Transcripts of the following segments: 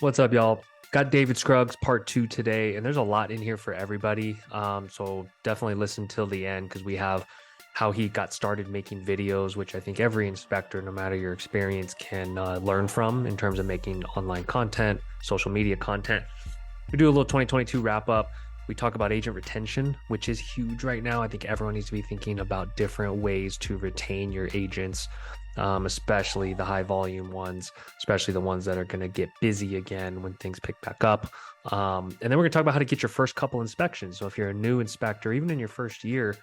What's up, y'all? Got David Scruggs part two today, and there's a lot in here for everybody. So definitely listen till the end because we have how he got started making videos, which I think every inspector, no matter your experience, can learn from in terms of making online content, social media content. We do a little 2022 wrap up. We talk about agent retention, which is huge right now. I think everyone needs to be thinking about different ways to retain your agents, especially the high volume ones, especially the ones that are going to get busy again when things pick back up. And then we're going to talk about how to get your first couple inspections. So if you're a new inspector, even in your first year,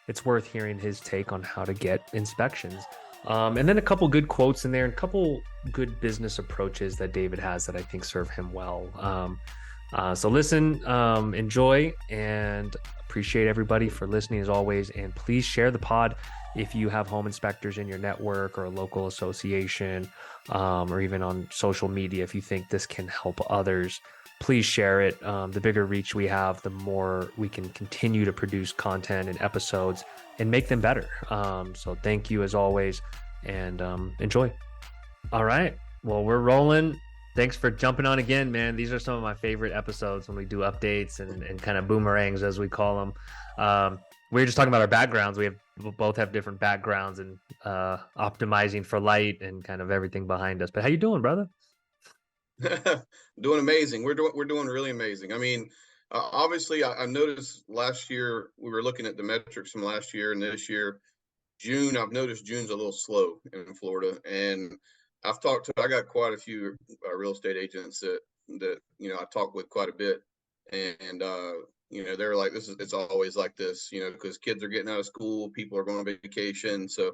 it's worth hearing his take on how to get inspections. And then a couple good quotes in there and a couple good business approaches that David has that I think serve him well. So listen, enjoy, and appreciate everybody for listening as always. And please share the pod if you have home inspectors in your network or a local association, or even on social media. If you think this can help others, please share it. The bigger reach we have, the more we can continue to produce content and episodes and make them better. So thank you as always, and enjoy. All right. Well, we're rolling. Thanks for jumping on again, man. These are some of my favorite episodes when we do updates and kind of boomerangs, as we call them. We were just talking about our backgrounds. We both have different backgrounds and optimizing for light and kind of everything behind us. But how you doing, brother? Doing amazing. We're doing really amazing. I mean, obviously, I noticed last year we were looking at the metrics from last year and this year. June, I've noticed June's a little slow in Florida, and I got quite a few real estate agents that I talk with quite a bit, and they're like, it's always like this, because kids are getting out of school, people are going on vacation, so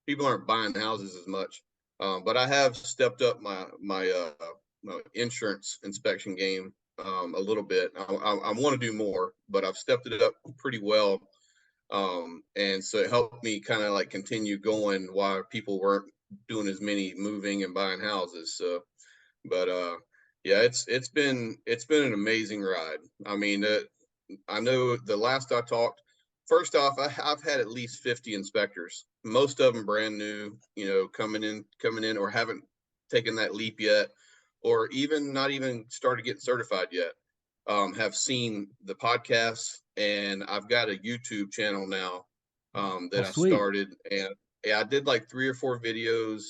people aren't buying houses as much. But I have stepped up my insurance inspection game a little bit. I want to do more, but I've stepped it up pretty well. And so it helped me kind of like continue going while people weren't doing as many moving and buying houses. So, but yeah, it's been an amazing ride. I mean, I know the last I talked, first off, I've had at least 50 inspectors, most of them brand new, coming in or haven't taken that leap yet, or even not even started getting certified yet. Have seen the podcasts, and I've got a YouTube channel now Oh, that I sweet. started, and yeah, I did like 3 or 4 videos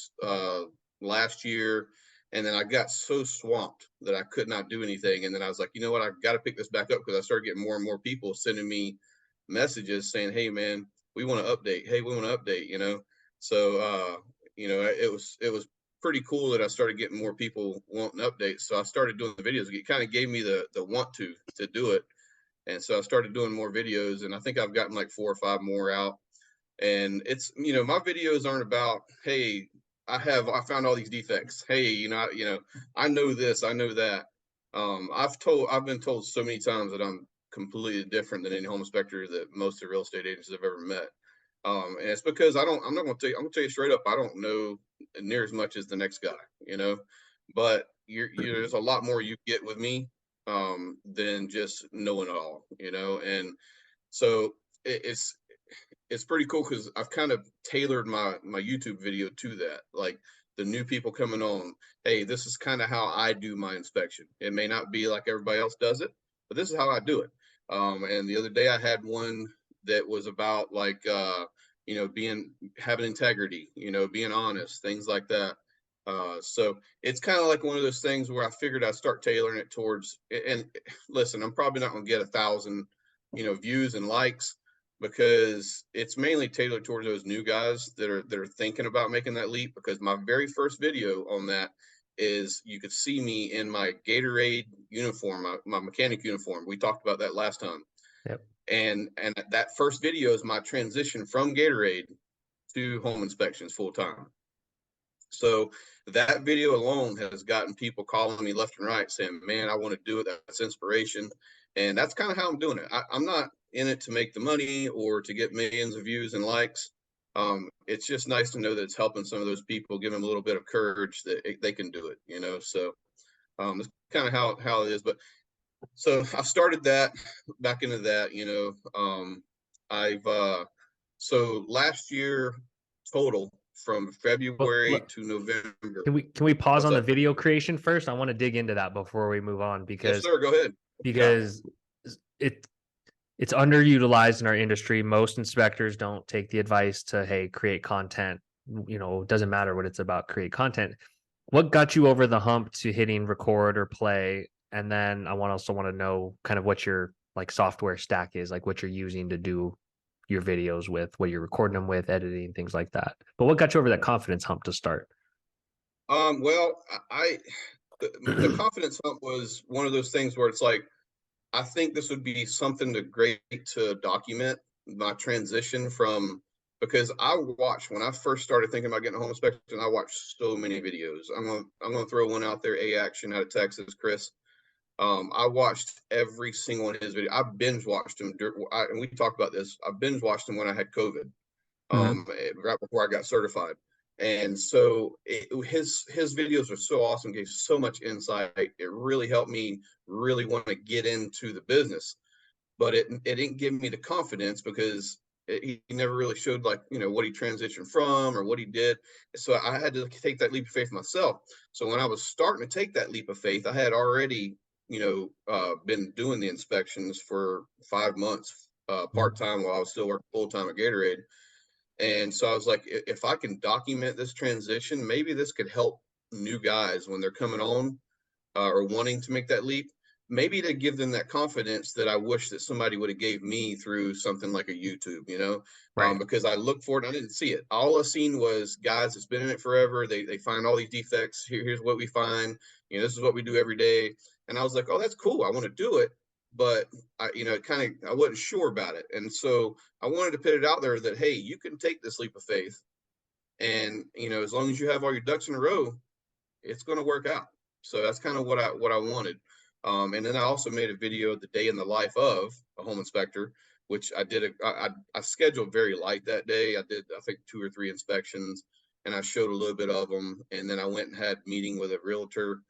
last year, and then I got so swamped that I could not do anything, and then I was like, you know what, I've got to pick this back up because I started getting more and more people sending me messages saying, hey man, we want to update. Hey, we want to update. So it was pretty cool that I started getting more people wanting updates. So I started doing the videos. It kind of gave me the want to do it. And so I started doing more videos, and I think I've gotten like 4 or 5 more out. And it's, my videos aren't about, hey, I found all these defects. Hey, I know this, I know that. I've been told so many times that I'm completely different than any home inspector that most of the real estate agents have ever met. And it's because I'm not going to tell you, I'm going to tell you straight up, I don't know near as much as the next guy. But there's a lot more you get with me than just knowing it all. And so it's pretty cool because I've kind of tailored my YouTube video to that. Like the new people coming on, hey, this is kind of how I do my inspection. It may not be like everybody else does it, but this is how I do it. And the other day I had one that was about like having integrity, being honest, things like that. So it's kind of like one of those things where I figured I'd start tailoring it towards. And listen, I'm probably not going to get 1,000, views and likes, because it's mainly tailored towards those new guys that are thinking about making that leap. Because my very first video on that is you could see me in my Gatorade uniform, my mechanic uniform. We talked about that last time. Yep. And that first video is my transition from Gatorade to home inspections full time. So that video alone has gotten people calling me left and right saying, man, I want to do it. That's inspiration. And that's kind of how I'm doing it. I'm not in it to make the money or to get millions of views and likes. It's just nice to know that it's helping some of those people, give them a little bit of courage that they can do it. So it's kind of how it is. But so I started that back into that. I've so last year total from Well, February to November. can we pause What's on the up? video creation first? I want to dig into that before we move on Yes, because sir. Go ahead. What you got? because it it's underutilized in our industry. Most inspectors don't take the advice to, hey, create content. It doesn't matter what it's about, create content. What got you over the hump to hitting record or play? And then also want to know kind of what your like software stack is, like what you're using to do your videos with, what you're recording them with, editing, things like that. But what got you over that confidence hump to start? Well, the confidence hump was one of those things where it's like, I think this would be something great to document my transition from, because I watched when I first started thinking about getting a home inspection, I watched so many videos. I'm gonna throw one out there, A Action out of Texas, Chris. I watched every single one of his videos. I binge watched him, and we talked about this. I binge watched him when I had COVID, Mhm. right before I got certified. And so his videos are so awesome, gave so much insight. It really helped me really want to get into the business, but it didn't give me the confidence because he never really showed, like, what he transitioned from or what he did. So I had to take that leap of faith myself. So when I was starting to take that leap of faith, I had already been doing the inspections for 5 months Mhm. part-time while I was still working full-time at Gatorade. And so I was like, if I can document this transition, maybe this could help new guys when they're coming on or wanting to make that leap, maybe to give them that confidence that I wish that somebody would have gave me through something like a YouTube, Right. because I looked for it and I didn't see it. All I seen was guys that's been in it forever. They find all these defects. Here's what we find. This is what we do every day. And I was like, oh, that's cool. I want to do it. But I wasn't sure about it. And so I wanted to put it out there that, hey, you can take this leap of faith. And, as long as you have all your ducks in a row, it's going to work out. So that's kind of what I wanted. And then I also made a video of the day in the life of a home inspector, which I scheduled very light that day. I did, I think, 2 or 3 inspections, and I showed a little bit of them. And then I went and had a meeting with a realtor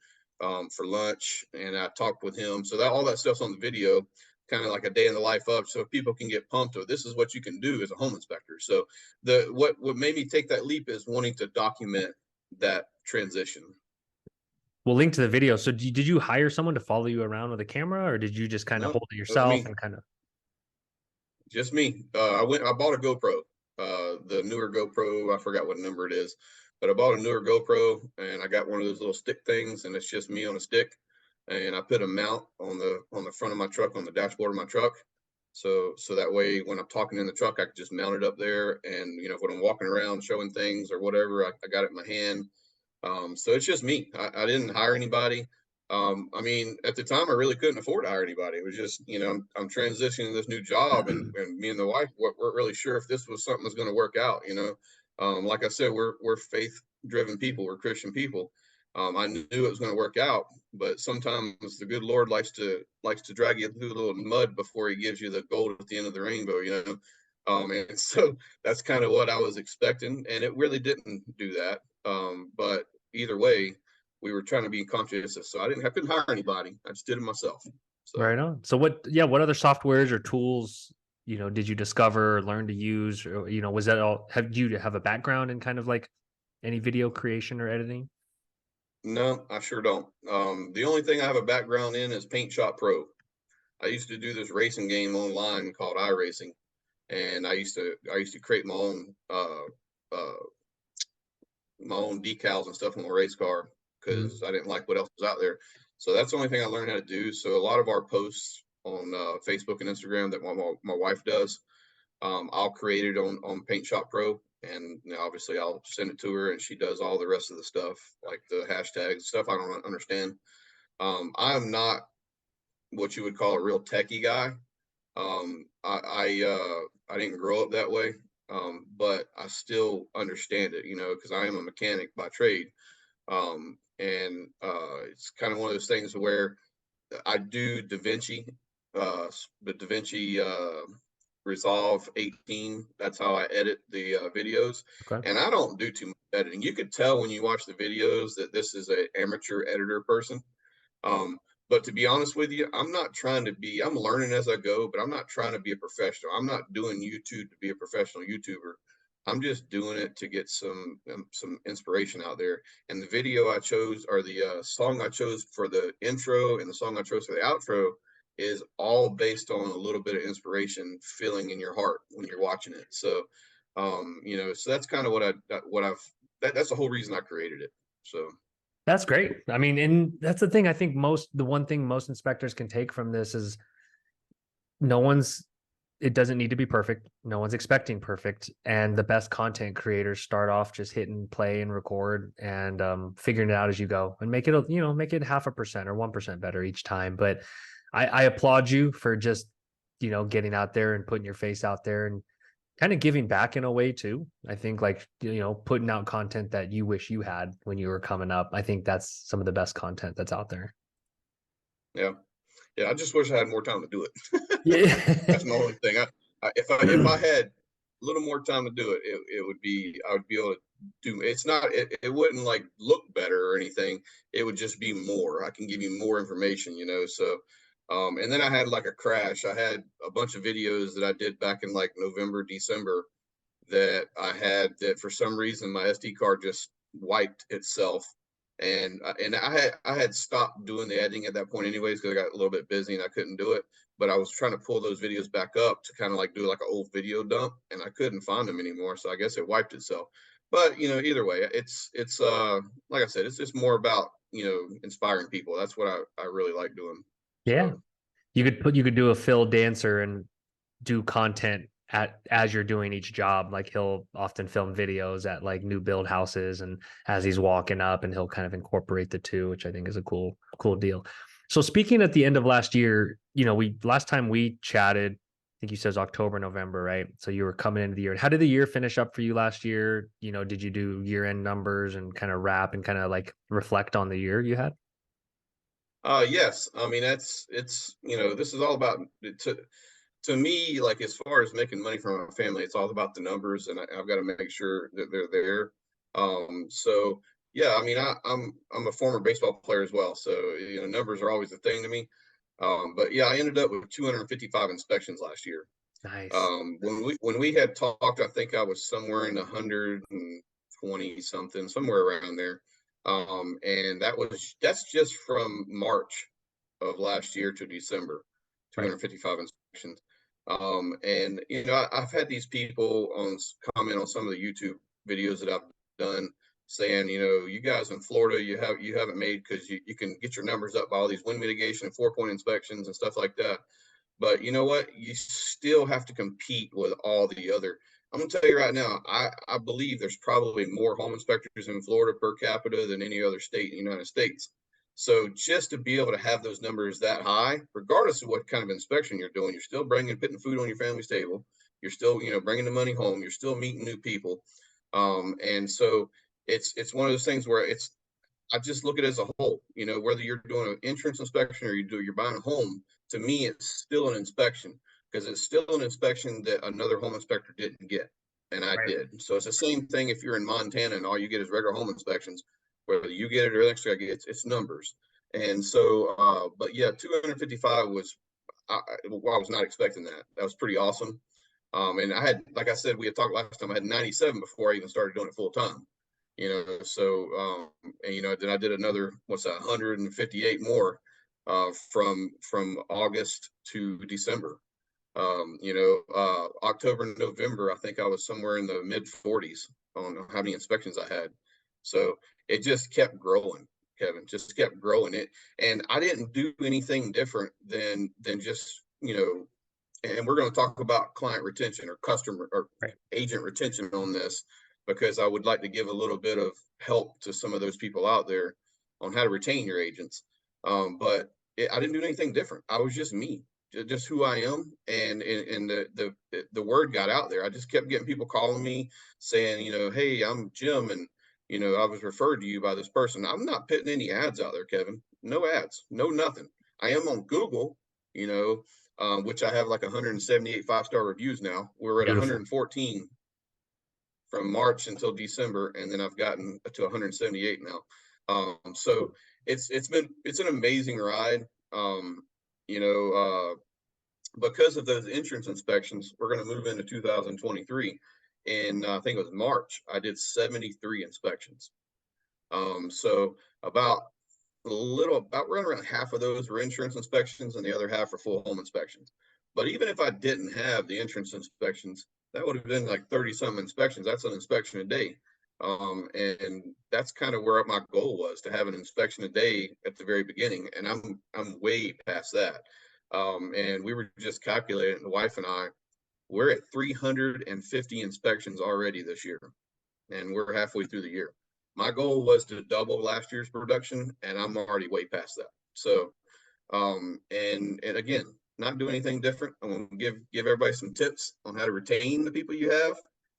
for lunch, and I talked with him. So that all that stuff's on the video, kind of like a day in the life of, so people can get pumped. Or this is what you can do as a home inspector. So what made me take that leap is wanting to document that transition. We'll link to the video. So did you hire someone to follow you around with a camera, or did you just kind of No, hold it that was yourself me. and kind of? Just me. I bought a GoPro, the newer GoPro. I forgot what number it is, but I bought a newer GoPro, and I got one of those little stick things, and it's just me on a stick. And I put a mount on the front of my truck, on the dashboard of my truck. So that way, when I'm talking in the truck, I can just mount it up there. And when I'm walking around showing things or whatever, I got it in my hand. So it's just me. I didn't hire anybody. I mean, at the time, I really couldn't afford to hire anybody. It was just, I'm transitioning this new job, and me and the wife weren't really sure if this was something that's going to work out. Like I said, we're faith driven people. We're Christian people. I knew it was going to work out, but sometimes the good Lord likes to drag you through a little mud before He gives you the gold at the end of the rainbow. And so that's kind of what I was expecting, and it really didn't do that. But either way, we were trying to be conscious. So I couldn't hire anybody. I just did it myself. So Right on. So what other softwares or tools, did you discover or learn to use? Or, was that all, have you have a background in kind of like any video creation or editing? no, I sure don't. The only thing I have a background in is Paint Shop Pro. I used to do this racing game online called iRacing, and I used to create uh, my own decals and stuff on my race car Mhm. because I didn't like what else was out there. So that's the only thing I learned how to do. So a lot of our posts on Facebook and Instagram that my wife does, I'll create it on Paint Shop Pro, and obviously I'll send it to her, and she does all the rest of the stuff, like the hashtags stuff I don't understand. I'm not what you would call a real techie guy. I didn't grow up that way, but I still understand it, because I am a mechanic by trade. And it's kind of one of those things where I do DaVinci, the DaVinci Resolve 18. That's how I edit the videos, Okay. and I don't do too much editing. You could tell when you watch the videos that this is an amateur editor person. Um, but to be honest with you, I'm learning as I go, but I'm not trying to be a professional. I'm not doing YouTube to be a professional YouTuber. I'm just doing it to get some inspiration out there. And the video I chose, or the song I chose for the intro and the song I chose for the outro, is all based on a little bit of inspiration feeling in your heart when you're watching it. So, so that's kind of that's the whole reason I created it. So, That's great. I mean, and that's the thing. I think the one thing most inspectors can take from this is no one's it doesn't need to be perfect. No one's expecting perfect. And the best content creators start off just hitting play and record and figuring it out as you go and make it, make it 0.5% or 1% better each time. But I applaud you for just, getting out there and putting your face out there and kind of giving back in a way too. I think like, putting out content that you wish you had when you were coming up. I think that's some of the best content that's out there. yeah. Yeah, I just wish I had more time to do it. Yeah. That's my only thing. If I had a little more time to do it, it would be I would be able to do. It's not. It wouldn't like look better or anything. It would just be more. I can give you more information, So, and then I had like a crash. I had a bunch of videos that I did back in like November, December, that I had that for some reason my SD card just wiped itself, and I had stopped doing the editing at that point anyways because I got a little bit busy and I couldn't do it. But I was trying to pull those videos back up to kind of like do like an old video dump, and I couldn't find them anymore. So I guess it wiped itself. But either way, it's like I said, it's just more about inspiring people. That's what I really like doing. Yeah. So You could do a Phil Dancer and do content as you're doing each job. Like he'll often film videos at like new build houses and as he's walking up, and he'll kind of incorporate the two, which I think is a cool deal. So speaking at the end of last year, we last time we chatted, I think you said October, November, right? So you were coming into the year. How did the year finish up for you last year? Did you do year end numbers and kind of wrap and kind of like reflect on the year you had? yes, I mean it's this is all about to me, like as far as making money for my family, it's all about the numbers, and I've got to make sure that they're there. So yeah, I mean, I'm a former baseball player as well, so numbers are always a thing to me. But yeah, I ended up with 255 inspections last year. Nice. When we had talked, I think I was somewhere in 120 something, somewhere around there. And that's just from March of last year to December, Right. 255 inspections. And I've had these people comment on some of the YouTube videos that I've done saying, you guys in Florida, you haven't made because you can get your numbers up by all these wind mitigation and 4-point inspections and stuff like that. But you know what? You still have to compete with all the other. I'm gonna tell you right now, I believe there's probably more home inspectors in Florida per capita than any other state in the United States. So just to be able to have those numbers that high, regardless of what kind of inspection you're doing, you're still putting food on your family's table. You're still, bringing the money home. You're still meeting new people. And so it's one of those things where I just look at it as a whole. Whether you're doing an insurance inspection or you're buying a home, to me, it's still an inspection because it's still an inspection that another home inspector didn't get, and I Right. did. So it's the same thing if you're in Montana and all you get is regular home inspections, whether you get it or the next guy gets it's numbers. And so, but yeah, 255 was I was not expecting that. That was pretty awesome. And I had, like I said, we had talked last time. I had 97 before I even started doing it full time. So and then I did another 158 more from August to December. October and November, I think I was somewhere in the mid 40s on how many inspections I had. So it just kept growing, Kevin, just kept growing it. And I didn't do anything different than just, and we're going to talk about client retention or customer or Right. agent retention on this because I would like to give a little bit of help to some of those people out there on how to retain your agents. But I didn't do anything different. I was just me, just who I am, and the word got out there. I just kept getting people calling me saying, hey, I'm Jim, and I was referred to you by this person. I'm not putting any ads out there, Kevin. No ads, no nothing. I am on Google, you know, which I have like 178 5-star reviews now. We're at Beautiful. 114 from March until December, and then I've gotten to 178 now. So it's an amazing ride. Um, you know, because of those insurance inspections, we're going to move into 2023. in I think it was March, I did 73 inspections. So about about right around half of those were insurance inspections and the other half were full home inspections. But even if I didn't have the insurance inspections, that would have been like 30 some inspections. That's an inspection a day. And that's kind of where my goal was, to have an inspection a day at the very beginning. And I'm way past that. And we were just calculating, the wife and I, we're at 350 inspections already this year, and we're halfway through the year. My goal was to double last year's production, and I'm already way past that. So, and again, not do anything different. I'm gonna give everybody some tips on how to retain the people you have,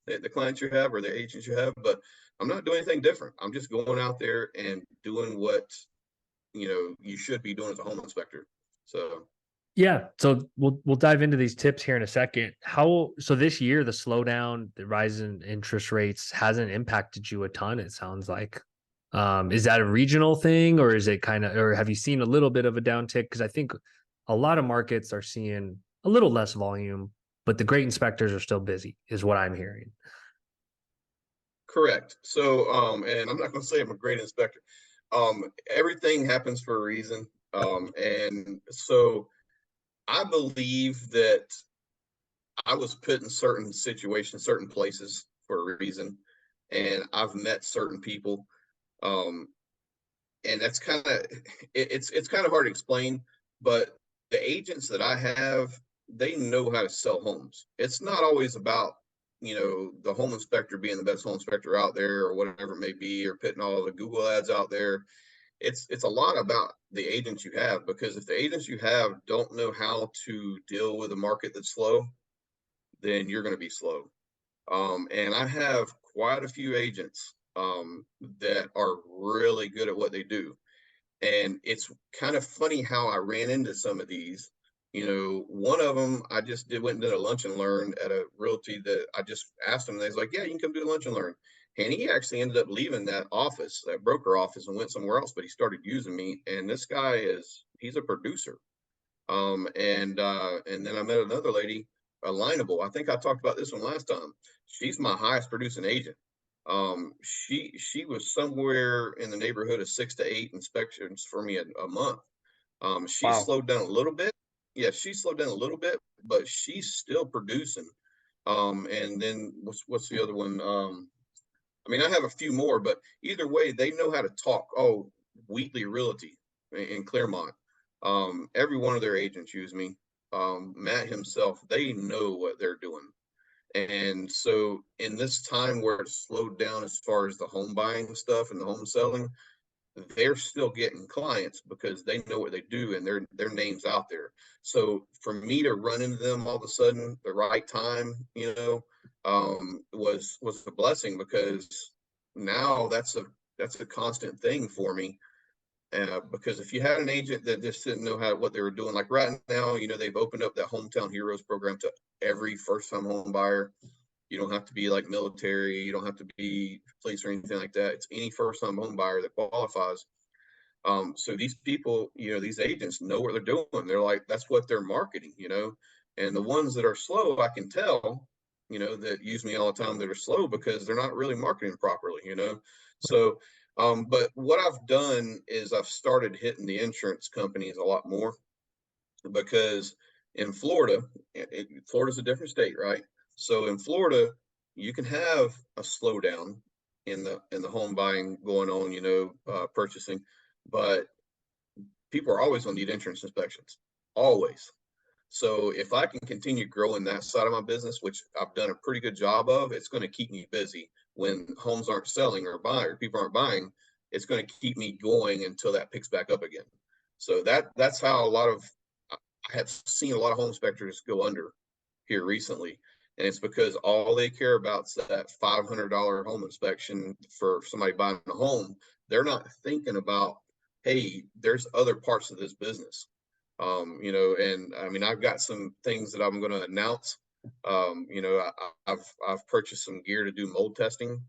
the clients you have, or the agents you have. But I'm not doing anything different. I'm just going out there and doing what you should be doing as a home inspector. So Yeah, so we'll dive into these tips here in a second. How so this year the slowdown, the rise in interest rates hasn't impacted you a ton, it sounds like. Is that a regional thing, or is it kind of, or have you seen a little bit of a downtick? Because I think a lot of markets are seeing a little less volume, but the great inspectors are still busy, is what I'm hearing. correct. So and I'm not going to say I'm a great inspector. Everything happens for a reason. And so I believe that I was put in certain situations, certain places for a reason, and I've met certain people. Um, and that's kind of it's kind of hard to explain, but the agents that I have, they know how to sell homes. It's not always about the home inspector being the best home inspector out there or whatever it may be, or putting all the Google ads out there. It's a lot about the agents you have, because if the agents you have don't know how to deal with a market that's slow, then you're going to be slow. And I have quite a few agents that are really good at what they do. And it's kind of funny how I ran into some of these. One of them, I just went and did a lunch and learn at a realty that I just asked him. And they was like, "Yeah, you can come do a lunch and learn." And he actually ended up leaving that office, that broker office, and went somewhere else. But he started using me. And this guy he's a producer. And then I met another lady, Alignable. I think I talked about this one last time. She's my highest producing agent. She was somewhere in the neighborhood of 6 to 8 inspections for me a month. She Wow. slowed down a little bit. Yeah, she slowed down a little bit, but she's still producing. And then what's the other one? I mean, I have a few more, but either way, they know how to talk. Oh, Wheatley Realty in Claremont. Every one of their agents use me. Matt himself, they know what they're doing. And so in this time where it's slowed down as far as the home buying stuff and the home selling, they're still getting clients because they know what they do and their name's out there. So for me to run into them all of a sudden the right time, was a blessing, because now that's a constant thing for me. Because if you had an agent that just didn't know what they were doing, like right now, they've opened up that Hometown Heroes program to every first time home buyer. You don't have to be like military, you don't have to be police or anything like that. It's any first time home buyer that qualifies. So these people, these agents know what they're doing. They're like, that's what they're marketing. And the ones that are slow, I can tell, that use me all the time, that are slow because they're not really marketing properly. So, but what I've done is I've started hitting the insurance companies a lot more, because in Florida, Florida's a different state, right? So in Florida, you can have a slowdown in the home buying going on, purchasing, but people are always going to need insurance inspections, always. So if I can continue growing that side of my business, which I've done a pretty good job of, it's going to keep me busy when homes aren't selling or buying, or people aren't buying. It's going to keep me going until that picks back up again. So that's how I have seen a lot of home inspectors go under here recently. And it's because all they care about is that $500 home inspection for somebody buying a home. They're not thinking about, hey, there's other parts of this business. And I mean, I've got some things that I'm going to announce. I've purchased some gear to do mold testing,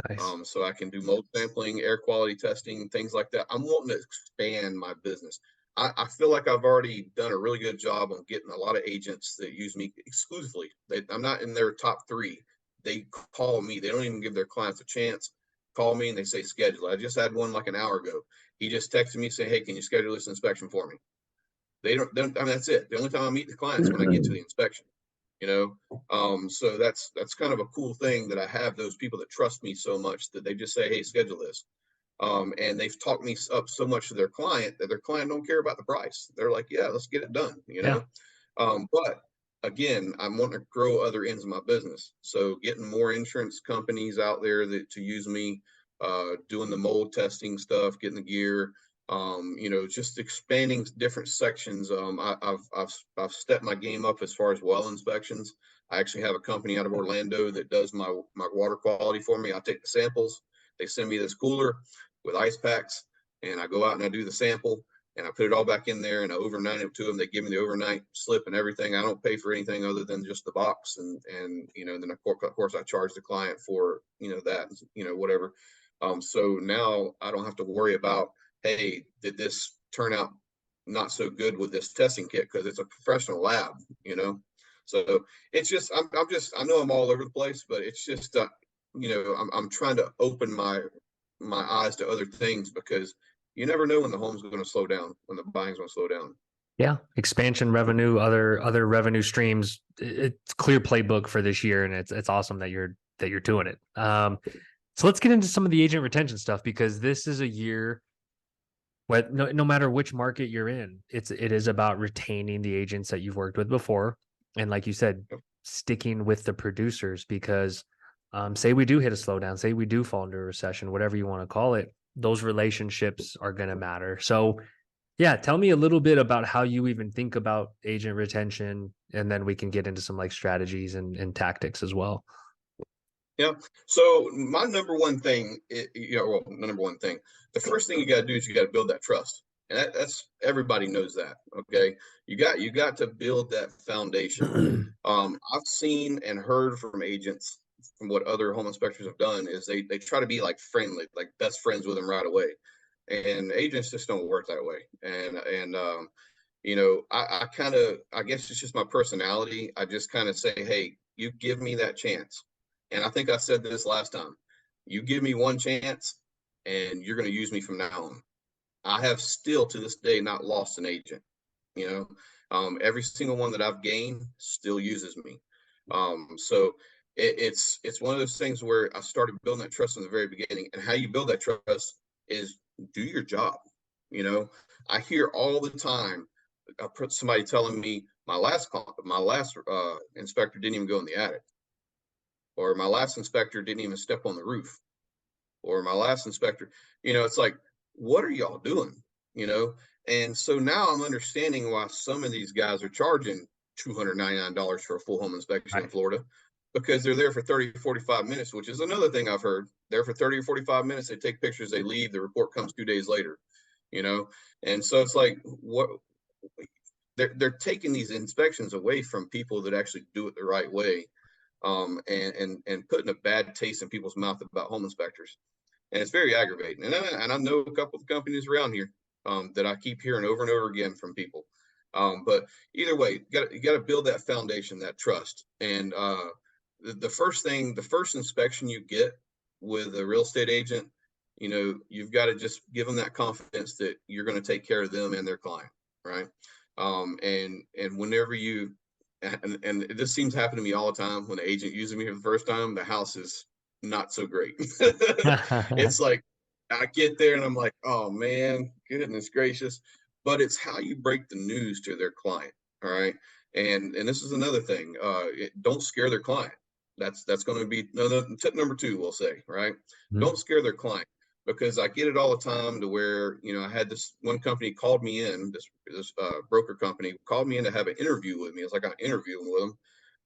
Nice. so I can do mold sampling, air quality testing, things like that. I'm wanting to expand my business. I feel like I've already done a really good job on getting a lot of agents that use me exclusively. I'm not in their top three, they call me. They don't even give their clients a chance. Call me and they say schedule. I just had one like an hour ago. He just texted me saying, "Hey, can you schedule this inspection for me?" I mean, that's it. The only time I meet the clients when I get to the inspection, you know. So that's kind of a cool thing that I have those people that trust me so much that they just say, "Hey, schedule this." And they've talked me up so much to their client that their client don't care about the price. They're like, "Yeah, let's get it done," you Yeah. know. But again, I'm wanting to grow other ends of my business, so getting more insurance companies out there that to use me, doing the mold testing stuff, getting the gear, you know, just expanding different sections. I've stepped my game up as far as well inspections. I actually have a company out of Orlando that does my water quality for me. I take the samples, they send me this cooler with ice packs, and I go out and I do the sample, and I put it all back in there and I overnight it to them. They give me the overnight slip and everything. I don't pay for anything other than just the box, and you know, then of course I charge the client for, you know, that, you know, whatever. So now I don't have to worry about, hey, did this turn out not so good with this testing kit, because it's a professional lab, you know. So it's just I'm just, I know I'm all over the place, but it's just you know, I'm trying to open my eyes to other things, because you never know when the home's going to slow down, when the buying's going to slow down. Yeah, expansion revenue, other revenue streams. It's clear playbook for this year, and it's awesome that you're doing it. So let's get into some of the agent retention stuff, because this is a year where no matter which market you're in, it is about retaining the agents that you've worked with before, and like you said, Yep. sticking with the producers, because say we do hit a slowdown, say we do fall into a recession, whatever you want to call it, those relationships are going to matter. So yeah, tell me a little bit about how you even think about agent retention, and then we can get into some like strategies and tactics as well. Yeah. So my number one thing, you know, well, the number one thing, the first thing you got to do is you got to build that trust, and that's everybody knows that. Okay, you got to build that foundation. I've seen and heard from agents, from what other home inspectors have done, is they try to be like friendly, like best friends with them right away, and agents just don't work that way. And you know, I guess it's just my personality. I just kind of say, hey, you give me that chance. And I think I said this last time. You give me one chance and you're going to use me from now on. I have still to this day not lost an agent. You know, every single one that I've gained still uses me. So it's one of those things where I started building that trust in the very beginning. And how you build that trust is do your job. You know, I hear all the time somebody telling me my last inspector didn't even go in the attic, or my last inspector didn't even step on the roof, or my last inspector, you know, it's like, what are y'all doing? You know? And so now I'm understanding why some of these guys are charging $299 for a full home inspection in Right. Florida, because they're there for 30, 45 minutes, which is another thing I've heard. There for 30 or 45 minutes, they take pictures, they leave, the report comes 2 days later, you know? And so it's like, what, they're taking these inspections away from people that actually do it the right way, and putting a bad taste in people's mouth about home inspectors, and it's very aggravating. And I know a couple of companies around here, that I keep hearing over and over again from people. But either way, you got to build that foundation, that trust, and the first thing, the first inspection you get with a real estate agent, you know, you've got to just give them that confidence that you're going to take care of them and their client, right? And whenever you and this seems to happen to me all the time, when the agent uses me for the first time, the house is not so great. It's like I get there and I'm like, oh man, goodness gracious. But it's how you break the news to their client. All right. And this is another thing. Don't scare their client. That's going to be tip number two, we'll say, right? Mhm. Don't scare their client, because I get it all the time to where, you know, I had this one company called me in, this broker company called me in to have an interview with me. It's like I'm interviewing with them.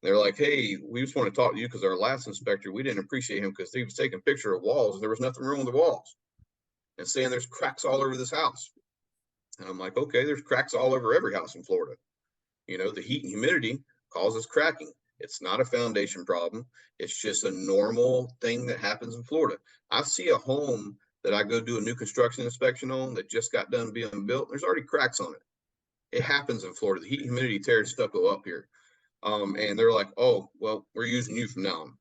They're like, hey, we just want to talk to you because our last inspector, we didn't appreciate him because he was taking picture of walls and there was nothing wrong with the walls, and saying there's cracks all over this house. And I'm like, okay, there's cracks all over every house in Florida. You know, the heat and humidity causes cracking. It's not a foundation problem. It's just a normal thing that happens in Florida. I see a home that I go do a new construction inspection on that just got done being built. There's already cracks on it. It happens in Florida. The heat and humidity tears stucco up here. And they're like, oh, well, we're using you from now on.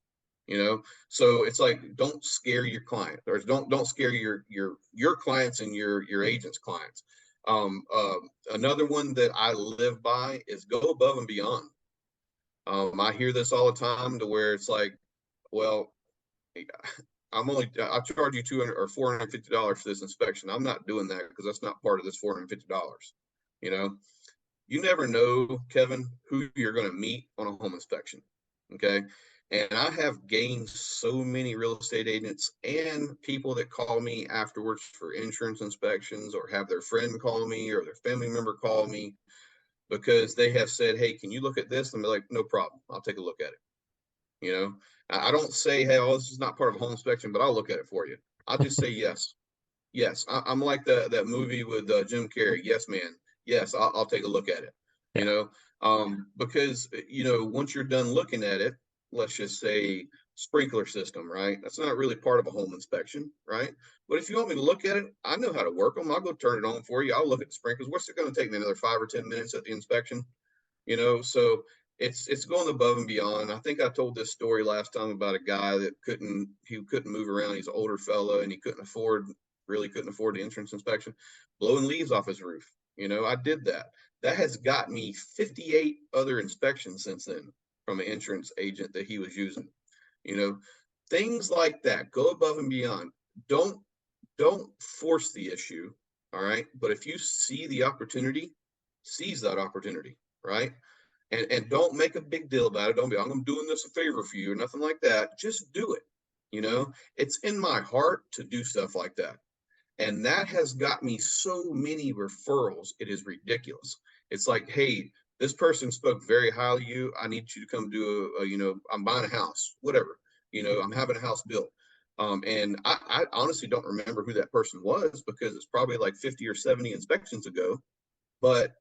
So it's like, don't scare your client, or don't scare your clients and your agent's clients. Another one that I live by is go above and beyond. I hear this all the time, to where it's like, well, I charge you 200 or $450 for this inspection. I'm not doing that, because that's not part of this $450. You know, you never know, Kevin, who you're going to meet on a home inspection. Okay. And I have gained so many real estate agents and people that call me afterwards for insurance inspections, or have their friend call me or their family member call me, because they have said, hey, can you look at this? And I'm like, no problem. I'll take a look at it. You know, I don't say, hey, oh, this is not part of a home inspection, but I'll look at it for you. I'll just say yes. Yes, I'm like that movie with Jim Carrey. Yes, man. Yes, I'll take a look at it. You Yeah. know, because once you're done looking at it, let's just say sprinkler system, right? That's not really part of a home inspection, right? But if you want me to look at it, I know how to work them. I'll go turn it on for you. I'll look at the sprinklers. What's it going to take me, another 5 or 10 minutes at the inspection? So it's going above and beyond. I think I told this story last time about a guy that couldn't move around. He's an older fella, and he really couldn't afford the insurance inspection, blowing leaves off his roof. I did that. That has got me 58 other inspections since then, from an insurance agent that he was using. you know Things like that. Go above and beyond. Don't force the issue. All right, but if you see the opportunity, seize that opportunity. Right. And don't make a big deal about it. Don't be, I'm doing this a favor for you, or nothing like that. Just do it. It's in my heart to do stuff like that. And that has got me so many referrals. It is ridiculous. It's like, hey, this person spoke very highly of you. I need you to come do I'm buying a house, whatever. I'm having a house built. And I honestly don't remember who that person was, because it's probably like 50 or 70 inspections ago. But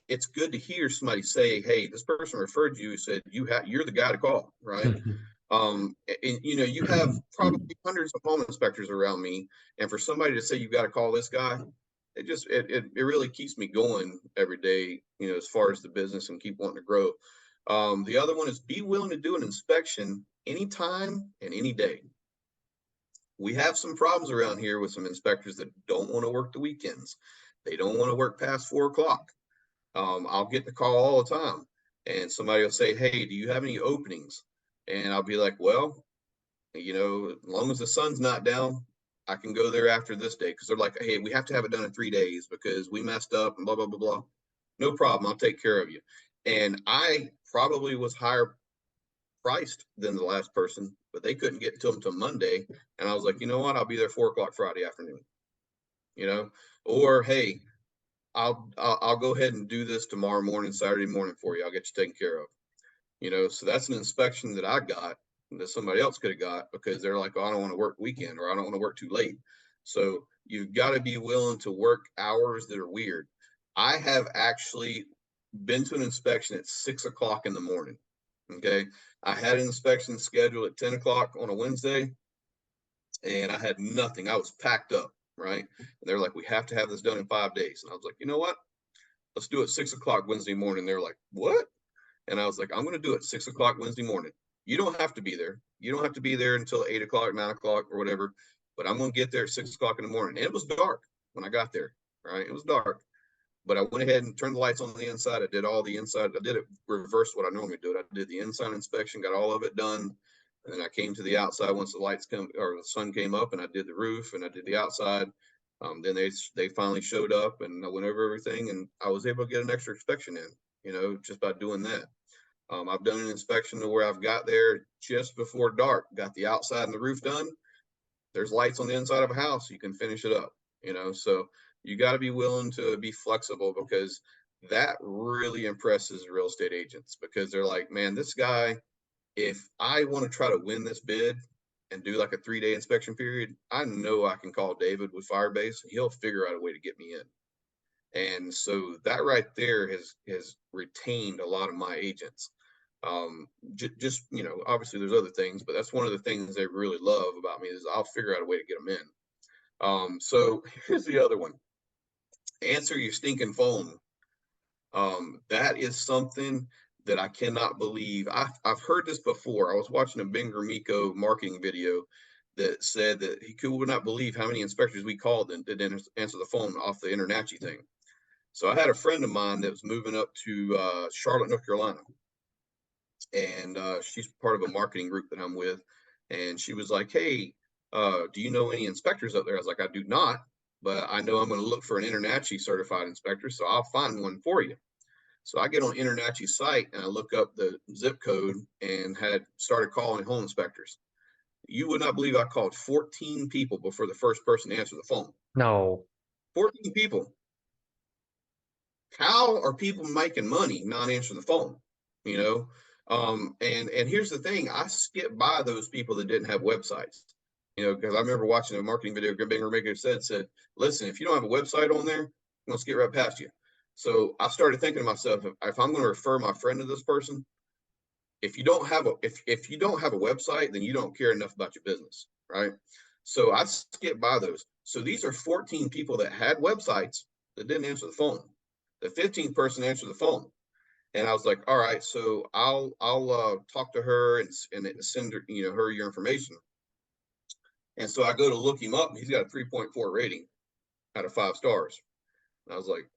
it's good to hear somebody say, hey, this person referred you, said you're the guy to call, right? And you have probably hundreds of home inspectors around me, and for somebody to say you got to call this guy, it really keeps me going every day, as far as the business, and keep wanting to grow. The other one is, be willing to do an inspection anytime and any day. We have some problems around here with some inspectors that don't want to work the weekends. They don't want to work past 4 o'clock. I'll get the call all the time, and somebody will say, hey, do you have any openings? And I'll be like, well, as long as the sun's not down, I can go there after this day. Because they're like, hey, we have to have it done in 3 days because we messed up and blah, blah, blah, blah. No problem. I'll take care of you. And I probably was higher priced than the last person, but they couldn't get to them till Monday. And I was like, you know what? I'll be there 4 o'clock Friday afternoon, you know, or, hey, I'll go ahead and do this tomorrow morning, Saturday morning for you. I'll get you taken care of. So that's an inspection that I got that somebody else could have got, because they're like, oh, I don't want to work weekend, or I don't want to work too late. So you've got to be willing to work hours that are weird. I have actually been to an inspection at 6 o'clock in the morning. Okay. I had an inspection scheduled at 10 o'clock on a Wednesday, and I had nothing. I was packed up. Right. And they're like, we have to have this done in 5 days. And I was like, you know what? Let's do it 6 o'clock Wednesday morning. They're like, what? And I was like, I'm going to do it 6 o'clock Wednesday morning. You don't have to be there. You don't have to be there until 8 o'clock, 9 o'clock, or whatever. But I'm going to get there at 6 o'clock in the morning. And it was dark when I got there. Right. It was dark. But I went ahead and turned the lights on the inside. I did all the inside. I did it reverse what I normally do. I did the inside inspection, got all of it done. And then I came to the outside once the lights come, or the sun came up, and I did the roof and I did the outside. Then they finally showed up, and I went over everything, and I was able to get an extra inspection in, just by doing that. I've done an inspection to where I've got there just before dark, got the outside and the roof done. There's lights on the inside of a house. You can finish it up, so you got to be willing to be flexible, because that really impresses real estate agents, because they're like, man, this guy, if I want to try to win this bid and do like a 3-day inspection period, I know I can call David with Firebase, and he'll figure out a way to get me in. And so that right there has retained a lot of my agents. Just obviously there's other things, but that's one of the things they really love about me, is I'll figure out a way to get them in. So here's the other one: answer your stinking phone. That is something that I cannot believe. I've heard this before. I was watching a Ben Gromiko marketing video that said that he would not believe how many inspectors we called and didn't answer the phone off the Internachi thing. So I had a friend of mine that was moving up to Charlotte, North Carolina, and she's part of a marketing group that I'm with. And she was like, "Hey, do you know any inspectors up there?" I was like, "I do not, but I know I'm going to look for an Internachi certified inspector, so I'll find one for you." So I get on Internachi's site and I look up the zip code and had started calling home inspectors. You would not believe I called 14 people before the first person answered the phone. No. 14 people. How are people making money not answering the phone? You know, and here's the thing: I skipped by those people that didn't have websites. You know, because I remember watching a marketing video. Binger Maker said, "Listen, if you don't have a website on there, I'm gonna skip right past you." So I started thinking to myself, if I'm going to refer my friend to this person, if you don't have if you don't have a website, then you don't care enough about your business, right? So I skipped by those. So these are 14 people that had websites that didn't answer the phone. The 15th person answered the phone, and I was like, all right, so I'll talk to her and send her, you know, her your information. And so I go to look him up. He's got a 3.4 rating out of 5 stars. And I was like,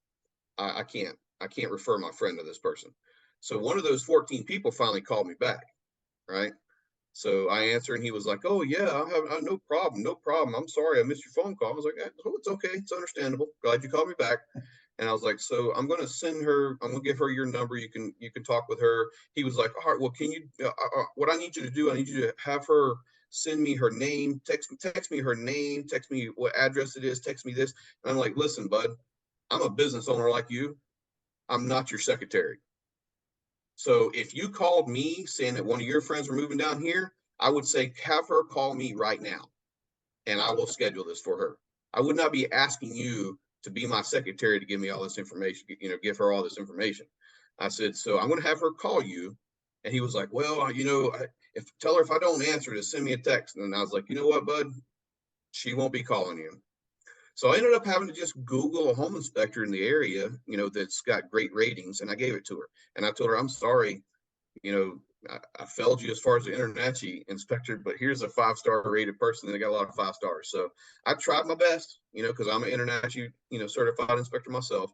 I can't refer my friend to this person. So one of those 14 people finally called me back, right? So I answered, and he was like, "Oh yeah, I no problem, no problem. I'm sorry I missed your phone call." I was like, "Oh, it's okay, it's understandable. Glad you called me back." And I was like, "So I'm going to send her. I'm going to give her your number. You can talk with her." He was like, "All right, well, can you? What I need you to do? I need you to have her send me her name. Text me her name. Text me what address it is. Text me this." And I'm like, "Listen, bud, I'm a business owner like you. I'm not your secretary. So if you called me saying that one of your friends were moving down here, I would say, have her call me right now and I will schedule this for her. I would not be asking you to be my secretary to give me all this information, you know, give her all this information." I said, "So I'm going to have her call you." And he was like, "Well, you know, if tell her if I don't answer to send me a text." And I was like, "You know what, bud? She won't be calling you." So I ended up having to just Google a home inspector in the area, you know, that's got great ratings, and I gave it to her. And I told her, "I'm sorry, you know, I failed you as far as the Internachi inspector, but here's a 5 star rated person that got a lot of 5 stars." So I tried my best, you know, because I'm an Internachi, you know, certified inspector myself.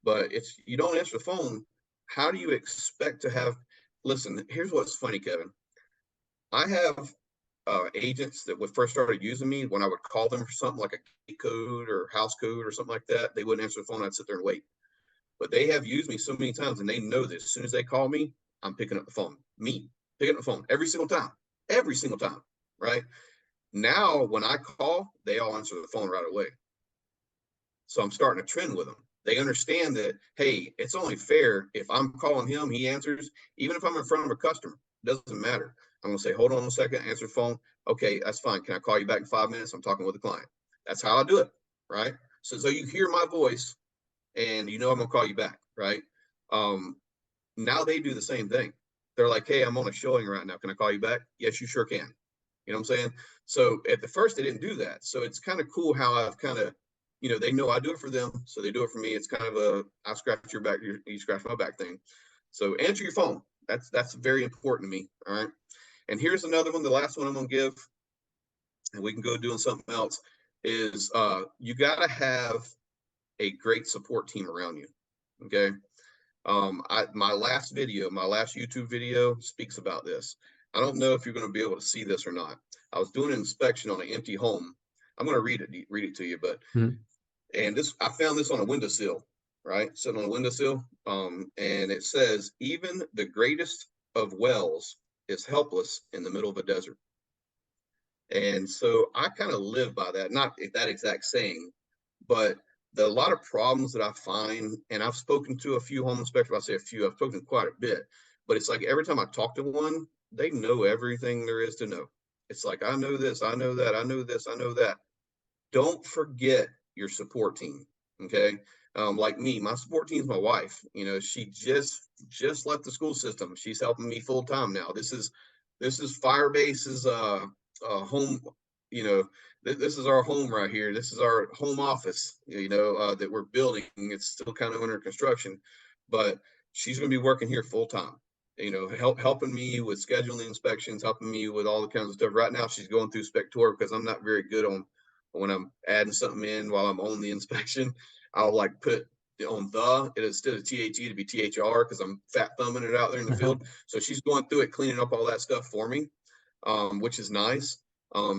But if you don't answer the phone, how do you expect to have? Listen, here's what's funny, Kevin. I have agents that would first started using me when I would call them for something like a gate code or house code or something like that. They wouldn't answer the phone. I'd sit there and wait. But they have used me so many times, and they know this. As soon as they call me, I'm picking up the phone. Me picking up the phone every single time. Right now, when I call, they all answer the phone right away. So I'm starting a trend with them. They understand that, hey, it's only fair if I'm calling him, he answers, even if I'm in front of a customer, it doesn't matter. I'm going to say, hold on a second, answer the phone. Okay, that's fine. Can I call you back in 5 minutes? I'm talking with a client. That's how I do it. Right. So you hear my voice and you know I'm going to call you back. Right. Um, Now they do the same thing. They're like, "Hey, I'm on a showing right now. Can I call you back?" "Yes, you sure can." You know what I'm saying? So at the first, they didn't do that. So it's kind of cool how I've kind of, you know, they know I do it for them, so they do it for me. It's kind of a I scratch your back, you scratch my back thing. So answer your phone. That's very important to me. All right. And here's another one. The last one I'm gonna give, and we can go doing something else. Is you got to have a great support team around you. Okay. My last video, my last YouTube video speaks about this. I don't know if you're going to be able to see this or not. I was doing an inspection on an empty home. I'm going to read it to you, but Mhm. and this I found this on a windowsill, right? Sitting on a windowsill. And it says, "Even the greatest of wells is helpless in the middle of a desert." And so I kind of live by that, not that exact saying, but a lot of problems that I find, and I've spoken to a few home inspectors. I say a few, I've spoken to quite a bit, but it's like every time I talk to one, they know everything there is to know. It's like, I know this, I know that, I know this, I know that. Don't forget your support team. Okay. Like me, my support team is my wife. You know, she just left the school system. She's helping me full time now. This is Firebase's home. You know, this is our home right here. This is our home office. You know, that we're building. It's still kind of under construction, but she's going to be working here full time. helping me with scheduling inspections, helping me with all the kinds of stuff. Right now, she's going through Spectora because I'm not very good on when I'm adding something in while I'm on the inspection. I'll like put on it instead of THE to be THR because I'm fat thumbing it out there in the field. So she's going through it, cleaning up all that stuff for me, which is nice.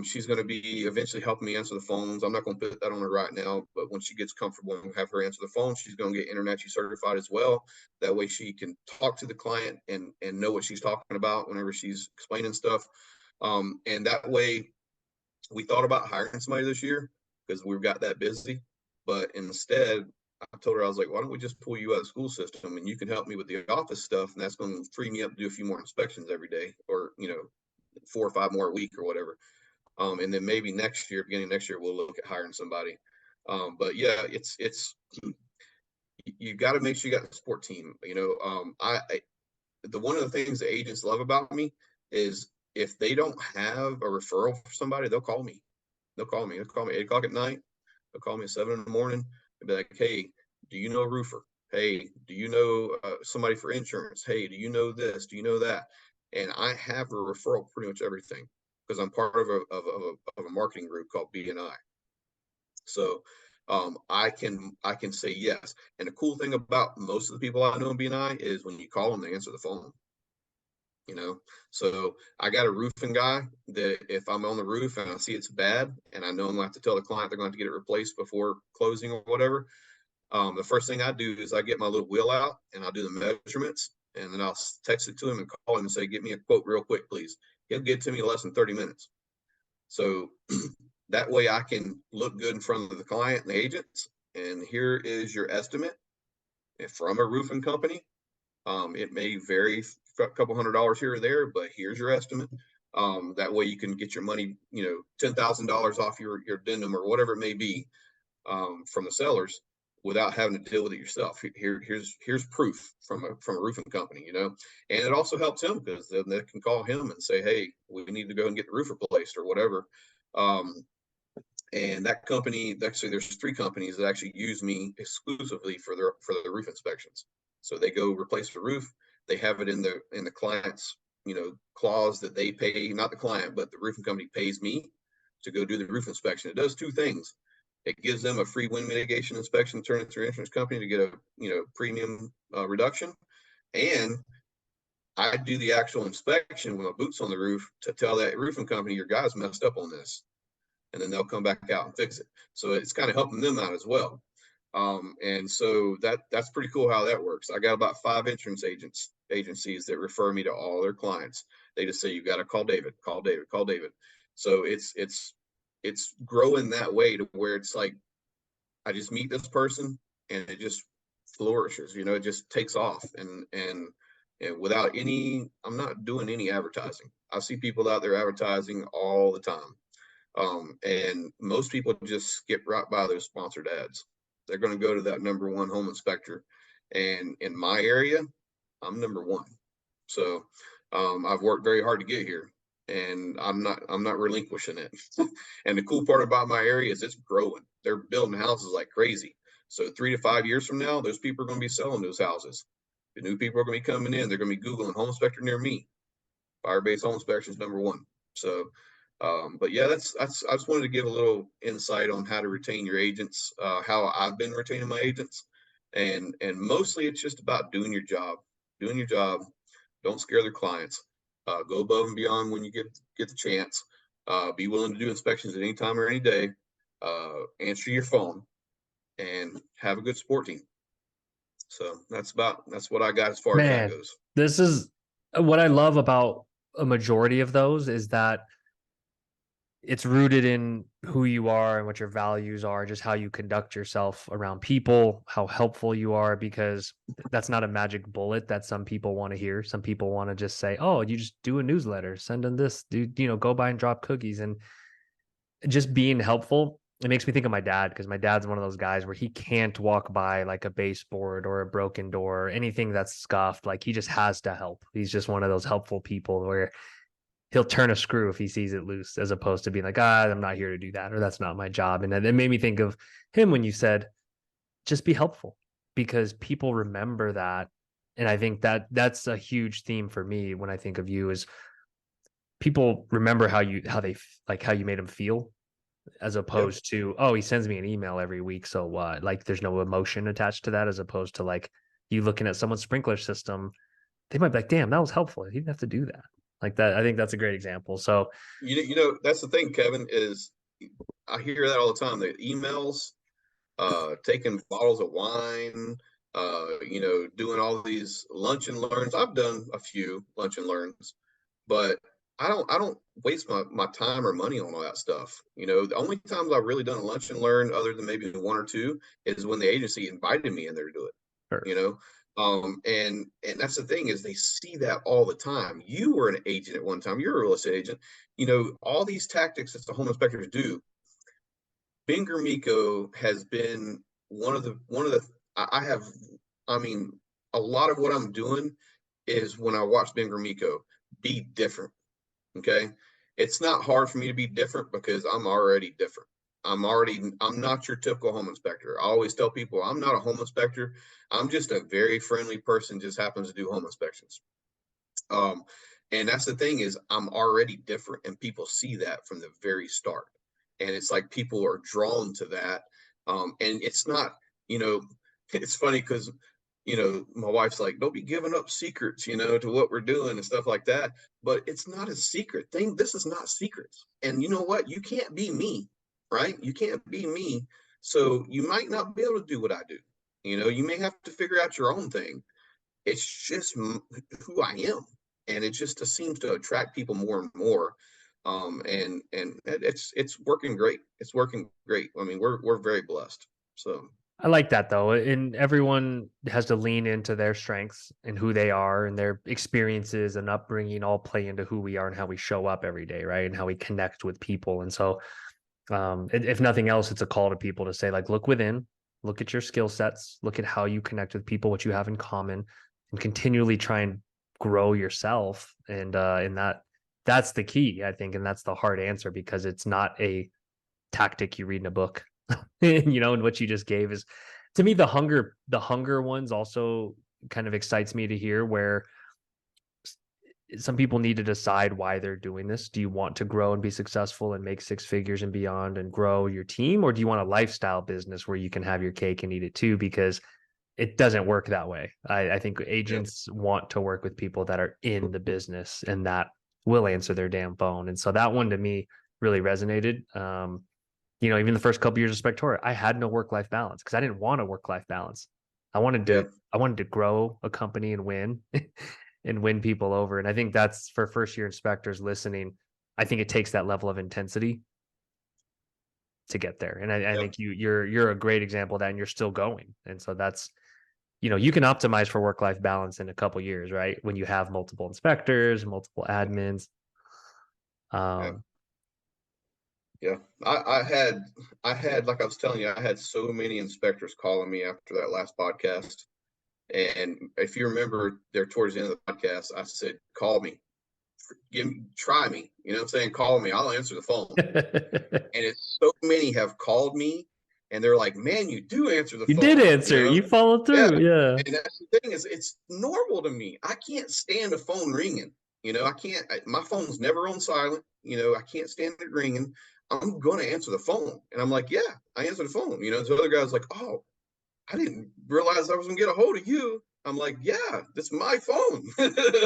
She's going to be eventually helping me answer the phones. I'm not going to put that on her right now, but when she gets comfortable and have her answer the phone, she's going to get Internet certified as well. That way she can talk to the client and know what she's talking about whenever she's explaining stuff. And that way we thought about hiring somebody this year because we've got that busy, but instead I told her, I was like, why don't we just pull you out of the school system and you can help me with the office stuff, and that's going to free me up to do a few more inspections every day, or 4 or 5 more a week or whatever. And then maybe next year, beginning of next year, we'll look at hiring somebody. But yeah, it's you got to make sure you got the support team. One of the things the agents love about me is if they don't have a referral for somebody, they'll call me. They'll call me 8 o'clock at night. They'll call me at 7 in the morning and be like, hey, do you know a roofer? Hey, do you know somebody for insurance? Hey, do you know this? Do you know that? And I have a referral pretty much everything because I'm part of a marketing group called BNI. So I can say yes. And the cool thing about most of the people I know in BNI is when you call them, they answer the phone. So I got a roofing guy that if I'm on the roof and I see it's bad and I know I'm going to have to tell the client they're going to have to get it replaced before closing or whatever, the first thing I do is I get my little wheel out and I'll do the measurements, and then I'll text it to him and call him and say, get me a quote real quick, please. He'll get to me in less than 30 minutes. So that way I can look good in front of the client and the agents. And here is your estimate from a roofing company. It may vary a couple $100 here or there, but here's your estimate. That way you can get your money, $10,000 off your addendum or whatever it may be, from the sellers without having to deal with it yourself. Here's proof from a roofing company, and it also helps him because then they can call him and say, hey, we need to go and get the roof replaced or whatever. And that company, actually, there's 3 companies that actually use me exclusively for the roof inspections. So they go replace the roof. They have it in the client's, clause that they pay, not the client, but the roofing company pays me to go do the roof inspection. It does 2 things. It gives them a free wind mitigation inspection, turn it to their insurance company to get a premium reduction. And I do the actual inspection with my boots on the roof to tell that roofing company, your guys messed up on this. And then they'll come back out and fix it. So it's kind of helping them out as well. And so that's pretty cool how that works. I got about 5 insurance agencies that refer me to all their clients. They just say, you got to call David, call David, call David. So it's growing that way to where it's like, I just meet this person and it just flourishes, it just takes off and without I'm not doing any advertising. I see people out there advertising all the time. And most people just skip right by those sponsored ads. They're going to go to that #1 home inspector. And in my area, I'm #1. So I've worked very hard to get here, and I'm not relinquishing it. And the cool part about my area is it's growing. They're building houses like crazy. So 3 to 5 years from now, those people are going to be selling those houses. The new people are going to be coming in. They're going to be Googling home inspector near me. Fire-based home inspections #1. So but yeah, I just wanted to give a little insight on how to retain your agents, how I've been retaining my agents, and mostly it's just about doing your job. Don't scare their clients. Go above and beyond when you get the chance. Be willing to do inspections at any time or any day. Answer your phone, and have a good support team. So that's what I got as far as that Man, goes. this is what I love about a majority of those is that it's rooted in who you are and what your values are, just how you conduct yourself around people, how helpful you are, because that's not a magic bullet that some people want to hear. Some people want to just say, oh, you just do a newsletter, send them this, go by and drop cookies. And just being helpful, it makes me think of my dad, because my dad's one of those guys where he can't walk by like a baseboard or a broken door or anything that's scuffed. Like he just has to help. He's just one of those helpful people where he'll turn a screw if he sees it loose, as opposed to being like, I'm not here to do that, or that's not my job. And it made me think of him when you said, just be helpful, because people remember that And I think that that's a huge theme for me when I think of you is people remember how you made them feel as Yeah. opposed to, oh, he sends me an email every week, so what? Like there's no emotion attached to that, as opposed to like you looking at someone's sprinkler system, they might be like, damn, that was helpful. He didn't have to do that. Like that. I think that's a great example. So That's the thing, Kevin, is I hear that all the time. The emails, taking bottles of wine, doing all these lunch and learns. I've done a few lunch and learns, but I don't waste my time or money on all that stuff. The only times I've really done a lunch and learn, other than maybe one or two, is when the agency invited me in there to do it. sure. You know, and that's the thing, is they see that all the time. You were an agent at one time. You're a real estate agent. All these tactics that the home inspectors do. Binger Miko has been one of the I have I mean a lot of what I'm doing is when I watch Binger Miko be different. Okay. It's not hard for me to be different because I'm already different. I'm not your typical home inspector. I always tell people I'm not a home inspector. I'm just a very friendly person, just happens to do home inspections. Um, and that's the thing, is I'm already different, and people see that from the very start. And it's like people are drawn to that. And it's not, you know, it's funny because my wife's like, don't be giving up secrets, to what we're doing and stuff like that. But it's not a secret thing. This is not secrets. And you know what? You can't be me, right? You can't be me. So you might not be able to do what I do. You may have to figure out your own thing. It's just who I am, and it just seems to attract people more and more. And it's working great. It's working great. I mean, we're very blessed. So I like that though. And everyone has to lean into their strengths and who they are, and their experiences and upbringing all play into who we are and how we show up every day, right? And how we connect with people. And so if nothing else, it's a call to people to say, like, look within, look at your skill sets, look at how you connect with people, what you have in common, and continually try and grow yourself. And that's the key, I think, and that's the hard answer, because it's not a tactic you read in a book. And what you just gave is, to me, the hunger ones also kind of excites me to hear, where some people need to decide why they're doing this. Do you want to grow and be successful and make six figures and beyond and grow your team? Or do you want a lifestyle business where you can have your cake and eat it too? Because it doesn't work that way. I think yeah, agents want to work with people that are in the business and that will answer their damn phone. And so that one to me really resonated. Even the first couple years of Spectora, I had no work-life balance because I didn't want a work-life balance. I wanted yeah, to I wanted to grow a company and win and win people over. And I think that's for first year inspectors listening. I think it takes that level of intensity to get there. And I yeah, think you're a great example of that, and you're still going. And so that's, you can optimize for work-life balance in a couple years, right? When you have multiple inspectors, multiple admins. yeah. Um, Yeah, I had, like I was telling you, I had so many inspectors calling me after that last podcast. And if you remember there towards the end of the podcast, I said, call me, try me. You know what I'm saying? Call me. I'll answer the phone. And it's so many have called me, and they're like, man, you do answer the you did phone, answer. You followed Yeah. through. Yeah. And that's the thing, is it's normal to me. I can't stand a phone ringing. I can't, my phone's never on silent. I can't stand it ringing. I'm going to answer the phone. And I'm like, yeah, I answer the phone. This other guy's like, oh, I didn't realize I was going to get a hold of you. I'm like, yeah, that's my phone.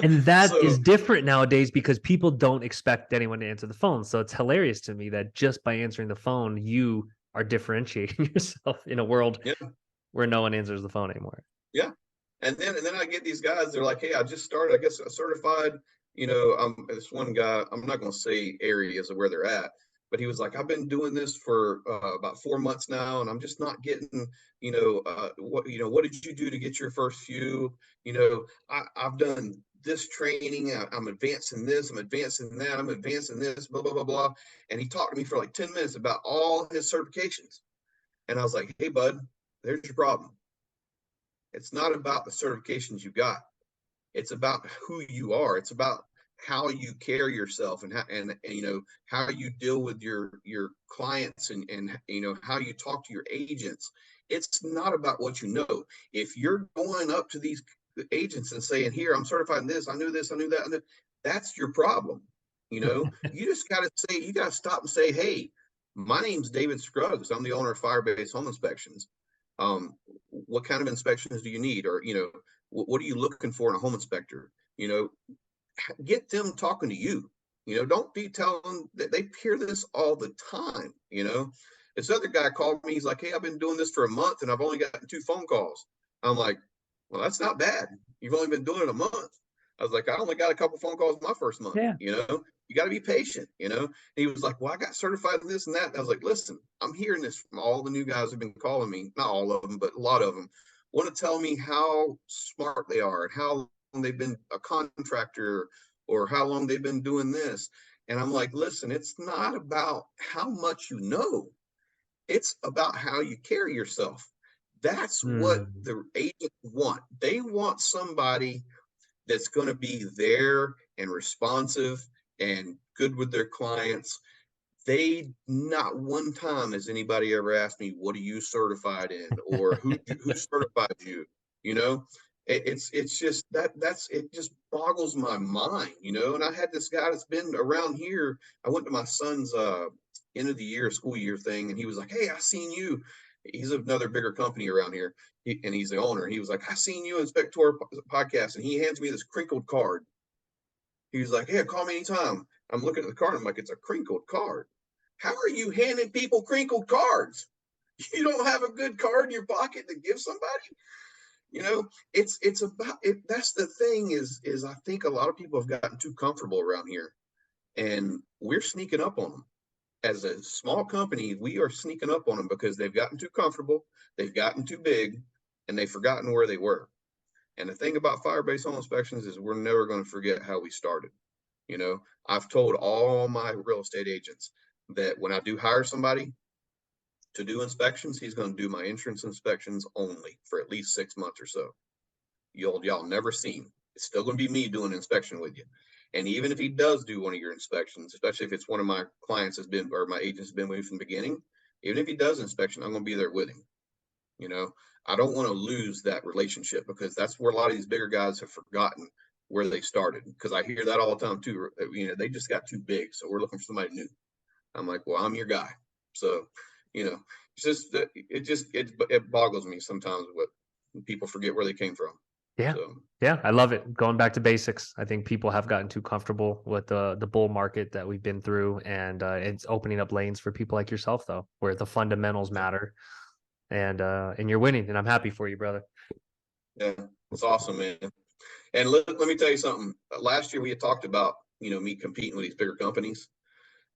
And that So, is different nowadays because people don't expect anyone to answer the phone. So it's hilarious to me that just by answering the phone, you are differentiating yourself in a world yeah, where no one answers the phone anymore. yeah. And then I get these guys. They're like, "Hey, I just started. I guess certified. This one guy. I'm not going to say areas of where they're at, but he was like, I've been doing this for about 4 months now, and I'm just not getting. What did you do to get your first few? I've done this training. I'm advancing this. I'm advancing that. I'm advancing this. Blah blah blah blah." And he talked to me for like 10 minutes about all his certifications, and I was like, "Hey, bud, there's your problem. It's not about the certifications you got. It's about who you are. It's about how you carry yourself, and how you deal with your clients, and how you talk to your agents. It's not about what you know. If you're going up to these agents and saying, here, I'm certified in this, I knew this, I knew that. And that's your problem. You know, you just got to say, you got to stop and say, hey, my name's David Scruggs. I'm the owner of Firebase Home Inspections. What kind of inspections do you need? Or, you know, what are you looking for in a home inspector? You know, get them talking to you. You know, don't be telling that. They hear this all the time. You know, this other guy called me. He's like, hey, I've been doing this for a month and I've only gotten 2 phone calls. I'm like, well, that's not bad. You've only been doing it a month. I was like, I only got a couple phone calls my first month. Yeah. You know, you got to be patient. You know, and he was like, well, I got certified in this and that. And I was like, listen, I'm hearing this from all the new guys who've been calling me. Not all of them, but a lot of them want to tell me how smart they are and how long they've been a contractor or how long they've been doing this. And I'm like, listen, it's not about how much you know, it's about how you carry yourself. That's what Mm. the agents want. They want somebody that's going to be there and responsive and good with their clients. They not one time has anybody ever asked me, what are you certified in, or who certified you? You know, it's just that's it just boggles my mind, you know. And I had this guy that's been around here. I went to my son's end of the year school year thing, and he was like, hey, I seen you. He's another bigger company around here, and he's the owner. He was like, I seen you in Spector podcast, and he hands me this crinkled card. He was like, hey, call me anytime. I'm looking at the card. I'm like, it's a crinkled card. How are you handing people crinkled cards? You don't have a good card in your pocket to give somebody? You know, it's about it. That's the thing is I think a lot of people have gotten too comfortable around here, and we're sneaking up on them. As a small company, we are sneaking up on them because they've gotten too comfortable, they've gotten too big, and they've forgotten where they were. And the thing about Firebase Home Inspections is we're never going to forget how we started. You know, I've told all my real estate agents that when I do hire somebody to do inspections, he's going to do my insurance inspections only for at least 6 months or so. Y'all never see him. It's still going to be me doing an inspection with you. And even if he does do one of your inspections, especially if it's one of my clients has been, or my agents has been with me from the beginning, even if he does inspection, I'm going to be there with him. You know, I don't want to lose that relationship because that's where a lot of these bigger guys have forgotten where they started. Because I hear that all the time too. You know, they just got too big, so we're looking for somebody new. I'm like, well, I'm your guy. So, you know, it boggles me sometimes what people forget where they came from. Yeah. So Yeah, I love it. Going back to basics. I think people have gotten too comfortable with the bull market that we've been through, and it's opening up lanes for people like yourself, though, where the fundamentals matter, and you're winning, and I'm happy for you, brother. yeah, it's awesome, man. And let me tell you something. Last year we had talked about, you know, me competing with these bigger companies,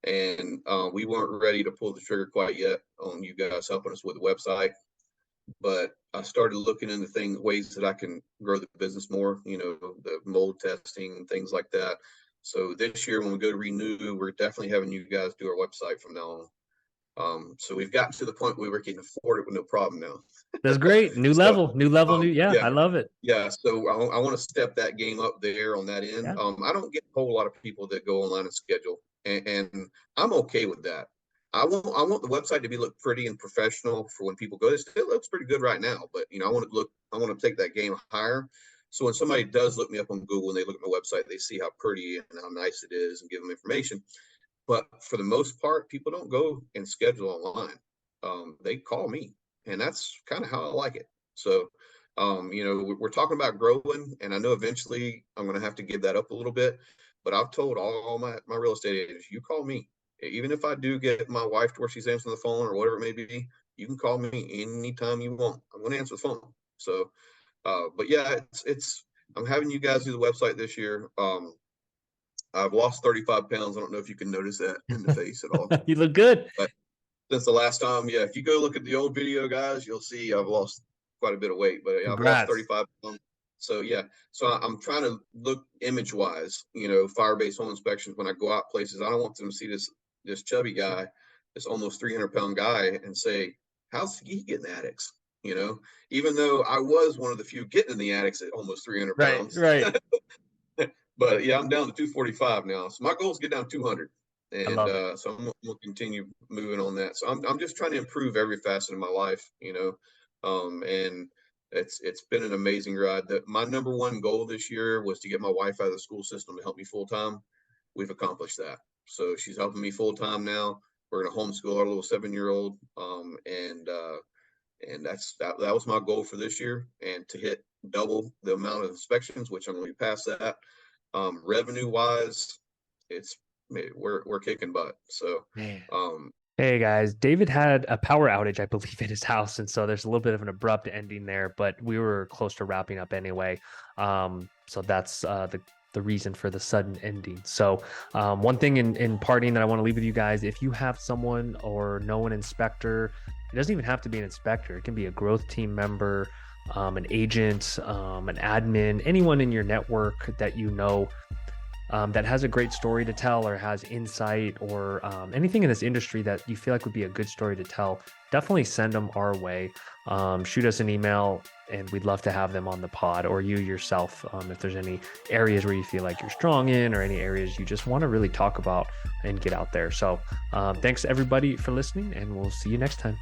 and we weren't ready to pull the trigger quite yet on you guys helping us with the website. But I started looking into ways that I can grow the business more, you know, the mold testing and things like that. So this year when we go to renew, we're definitely having you guys do our website from now on. So we've gotten to the point where we can afford it with no problem now. That's great. New So level, new level, new. Yeah, yeah, I love it. yeah. So I want to step that game up there on that end. Yeah. I don't get a whole lot of people that go online and schedule, and I'm okay with that. I want the website to be look pretty and professional for when people go. It still looks pretty good right now, but you know, I want to take that game higher. So when somebody does look me up on Google and they look at my website, they see how pretty and how nice it is and give them information. But for the most part, people don't go and schedule online. They call me, and that's kind of how I like it. So, you know, we're talking about growing, and I know eventually I'm going to have to give that up a little bit. But I've told all my real estate agents, you call me. Even if I do get my wife to where she's answering the phone or whatever it may be, you can call me anytime you want. I'm going to answer the phone. So, but yeah, I'm having you guys do the website this year. I've lost 35 pounds. I don't know if you can notice that in the face at all. You look good. But since the last time, yeah, if you go look at the old video, guys, you'll see I've lost quite a bit of weight, but yeah, I've lost Congrats. 35 pounds. So yeah, so I'm trying to look image wise, you know, Firebase Home Inspections. When I go out places, I don't want them to see this chubby guy, this almost 300-pound guy, and say, how's he getting attics? You know, even though I was one of the few getting in the attics at almost 300 Right, pounds. right. But yeah, I'm down to 245 now. So my goal is to get down to 200. I And love it. so I'm gonna continue moving on that. So I'm just trying to improve every facet of my life, you know. And It's been an amazing ride. That my number one goal this year was to get my wife out of the school system to help me full time. We've accomplished that. So she's helping me full time now. We're gonna homeschool our little 7-year old. And that was my goal for this year, and to hit double the amount of inspections, which I'm gonna be past that. Revenue wise, it's we're kicking butt. So Man. um Hey guys, David had a power outage, I believe, in his house, and so there's a little bit of an abrupt ending there, but we were close to wrapping up anyway. So that's the reason for the sudden ending. So one thing in parting that I want to leave with you guys: if you have someone or know an inspector, it doesn't even have to be an inspector. It can be a growth team member, an agent, an admin, anyone in your network that you know that has a great story to tell or has insight or anything in this industry that you feel like would be a good story to tell, definitely send them our way. Shoot us an email and we'd love to have them on the pod, or you yourself, if there's any areas where you feel like you're strong in or any areas you just want to really talk about and get out there. So thanks everybody for listening, and we'll see you next time.